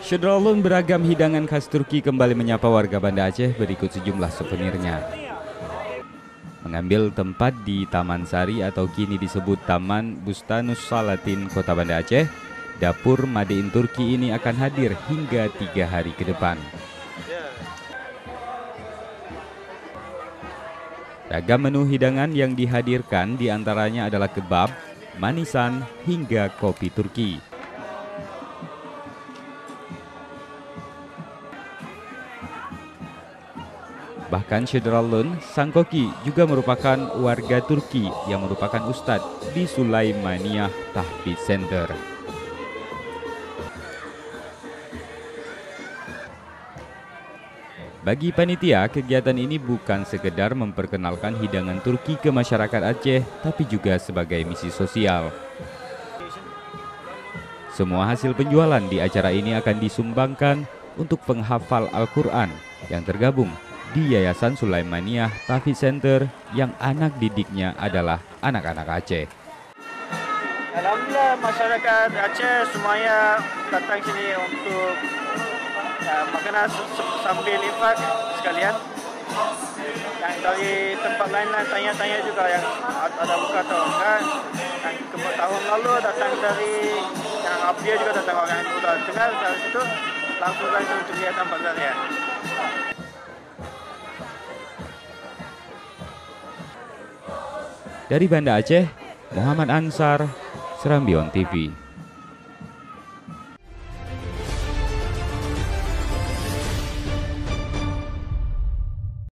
Syedrolun beragam hidangan khas Turki kembali menyapa warga Banda Aceh berikut sejumlah souvenirnya. Mengambil tempat di Taman Sari atau kini disebut Taman Bustanus Salatin, Kota Banda Aceh, dapur Made in Turki ini akan hadir hingga 3 hari ke depan. Ragam menu hidangan yang dihadirkan diantaranya adalah kebab, manisan, hingga kopi Turki. Bahkan Syedrolun, sang koki, juga merupakan warga Turki yang merupakan ustadz di Sulaimaniyah Tahfidz Center. Bagi panitia, kegiatan ini bukan sekedar memperkenalkan hidangan Turki ke masyarakat Aceh, tapi juga sebagai misi sosial. Semua hasil penjualan di acara ini akan disumbangkan untuk penghafal Al-Quran yang tergabung di Yayasan Sulaimaniyah Tahfidz Center yang anak didiknya adalah anak-anak Aceh. Alhamdulillah masyarakat Aceh semuanya datang sini untuk makanan sambil infak sekalian. Yang dari tempat lain tanya-tanya juga yang ada buka atau enggak. Yang tahun lalu datang dari yang Abdia juga datang, orang yang sudah dengar dari situ langsung untuk lihat bazarnya. Dari Banda Aceh, Muhammad Ansar, Serambi On TV.